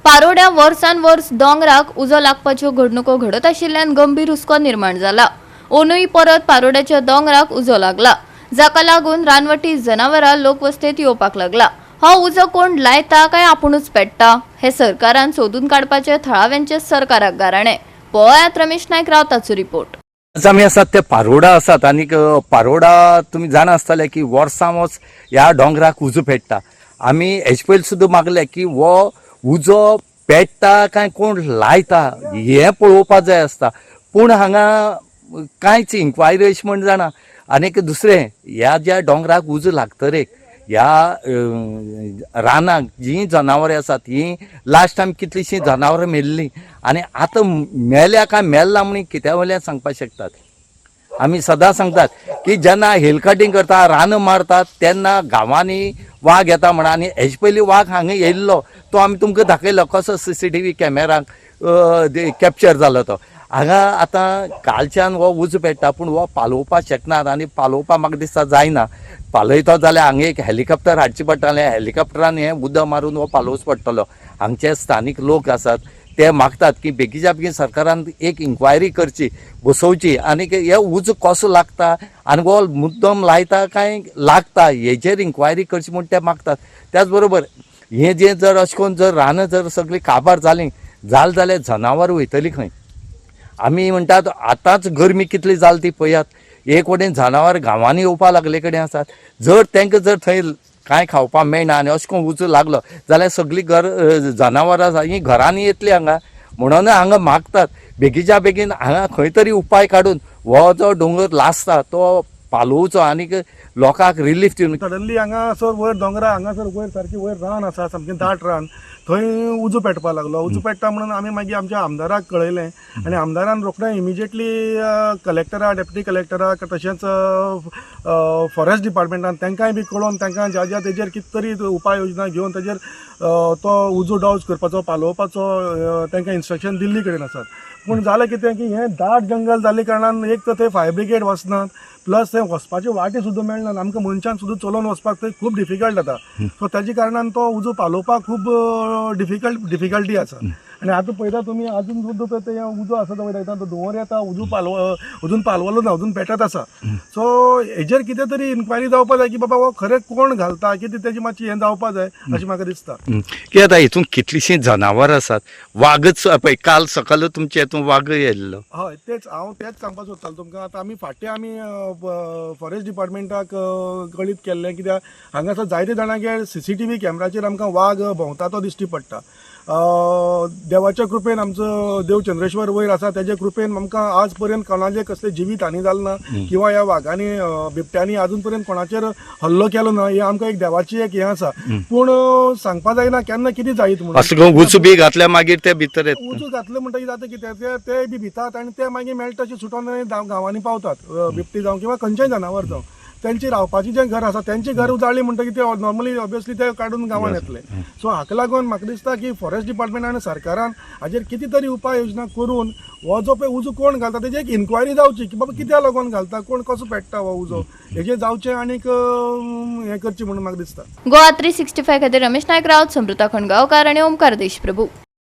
पारोड्या वर्सान वर्स दोंगराक उजो लागपाच्यो घडणुको घडत आशिल्ल्यान गंभीर हुस्को निर्माण जाला। ओनूय परत पारोड्याच्या दोंगराक उजो लागला, जाका लागून रानवटी जनावरां लोकवस्तेत येवपाक लागला। हो उजो कोण लायता काय आपुणूच पेट्टा हे सरकारान सोदून काडपाचे थळाव्यांचे सरकाराक गाराणे। पळयात रमेश नायक रावताचो रिपोर्ट। आज आमी आसात ते पारोडा आसात आनी पारोडा तुमी जाणा आसतले की वर्सां वर्स ह्या डोंगराक उजो पेट्टा। आमी हेचे पयलीं सुद्दां मागले की हो उजो पेट्टा काय कोण लायता हें पळोवपाक जाय आसता, पूण हांगा कांयच इन्क्वायरी अशी म्हण जाणा। आनीक दुसरें, ह्या ज्या डोंगराक उजो लागतरेक ह्या रानाक जीं जनावरां आसात ही लास्ट टायम कितलींशीं जनावरां मेल्लीं आनी आतां मेल्या काय मेल्ला म्हणून कित्या वयल्यान सांगपाक शकतात। आमी सदां सांगतात की जेन्ना हेल कटिंग करता रान मारतात तेन्ना गांवांनी वाघ येता म्हणा, आनी हेजे पयलीं वाघ हांगा येयल्लो तो आमी तुमकां दाखयलो कसो CCTV कॅमेराक कॅप्चर जालो तो। हांगा आतां कालच्यान हो उजो पेट्टा पूण हो पालोवपाक शकनात आनी पालोवपाक म्हाका दिसता जायना। पालयता जाल्यार हांगा एक हेलिकॉप्टर हाडचें पडटलें, हेलिकॉप्टरान हें उदक मारून हो पालोवच पडटलो। हांगचे स्थानीक लोक आसात ते मागतात की बेगीच्या बेगीन सरकारान एक इन्क्वायरी करची, बसोवची आनी हे उजो कसो लागता आनी हो मुद्दम लायता काय लागता हेजेर इन्क्वायरी करची म्हूण ते मागतात। त्याच बरोबर हें जें जर अशें करून जर रानां जर सगळीं काबार जाली जाल्यार जनावर वयतलीं खंय? आमी म्हणटात आतांच गरमी कितली जाली ती पळयात। एक वटेन जनावर गांवांनी येवपा लागले कडेन आसात, जर तांकां जर थंय कांय खावपाक मेळना आनी अशें करून उजो लागलो जाल्यार सगळीं जनावरां ही घरांनी येतलीं हांगा। म्हणून हांगा मागतात बेगीच्या बेगीन हांगा खंय तरी उपाय काडून हो जो दोंगर लासता तो पालोवचो आनीक लोकांक रिलीफ दिवन। सडनली हांगासर वयर दोंगरा हांगासर वयर सारकी वयर रान आसा, सामकें दाट रान, थंय उजो पेटपाक लागलो। उजो पेट्टा म्हणून आमी मागीर आमच्या आमदाराक कळयलें आनी आमदारान रोखडें इमिजिएटली कलेक्टराक, डेप्युटी कलेक्टराक तशेंच फॉरेस्ट डिपार्टमेंटान तांकांय बी कळोवन तांकां ज्या ज्या तेजेर कितें तरी उपाय योजना घेवन तेजेर तो उजो डॉज करपाचो पालोवपाचो तांकां इन्स्ट्रक्शन दिल्ली कडेन आसात। पूण जालें कितें की हें दाट जंगल जाल्ले कारणान एक तर थंय फायर ब्रिगेड वचनात, प्लस थंय वचपाच्यो वाटी सुद्दां मेळनात, आमकां मनशान सुद्दां चलोवन वचपाक थंय खूब डिफिकल्ट जाता। सो तेजे कारणान तो उजो पालोवपाक खूब डिफिकल्टी आसा। आनी आतां पळयता तुमी अजून सुद्दां पळय ते उजो आसा तो वयता तो दोंगर येता अजून पालवलो ना, अजून पेटत आसा। सो हेजेर कितें तरी इन्क्वायरी जावपाक जाय की बाबा हो खरें कोण घालता, कितें तेजी मातशी हें जावपाक जाय अशें म्हाका दिसता। की आतां हितून कितलींशीं जनावरां आसात, वागच पळय काल सकाळ तुमच्या हितून वाग येयल्लो। हय हांव तेंच सांगपाक सोदतालो तुमकां। आतां आमी फाटीं फॉरेस्ट डिपार्टमेंटाक कळीत केल्लें, कित्याक हांगासर जायते जाणांगेर CCTV कॅमेराचेर आमकां वाघ भोंवता तो दिश्टी पडटा। देवाच्या कृपेन आमचो देव चंद्रेश्वर वयर आसा, तेजे कृपेन आमकां आज पर्यंत कोणाचेर कसले जिवीत हानी जाल ना किंवा ह्या वाघांनी बिबट्यांनी आजून पर्यंत कोणाचेर हल्लो केलो ना, ही आमकां एक देवाची एक हें आसा। पूण सांगपाक जायना केन्ना कितें जायत म्हणून। असो करून उजो बी घातल्या मागीर ते भितर येता। उजो घातले म्हणटकीर जाता कितें ते बी भितात आनी ते मागीर मेळटा तशें सुटोन गांवांनी पावतात, बिबटी जावं किंवा खंयचेंय जनावर जावं। त्यांची रावपाची जें घर आसा तेंची घर उजाडली म्हणटकीर ते नॉर्मली ऑब्वियसली ते काडून गांवांत येतले। सो हाका लागून म्हाका दिसता की फॉरेस्ट डिपार्टमेंट आनी सरकारान हाजेर कितें तरी उपाय योजना करून हो जो पळय उजो कोण घालता तेजी एक इन्क्वायरी जावची की बाबा कित्याक लागून घालता, कोण कसो पेट्टा हो उजो, हेजेर जावचें आनीक हें करचें म्हणून म्हाका दिसता। गोवा 365 खातीर रमेश नायक रावत, समृता खणगांवकार आनी ओमकार देशप्रभू।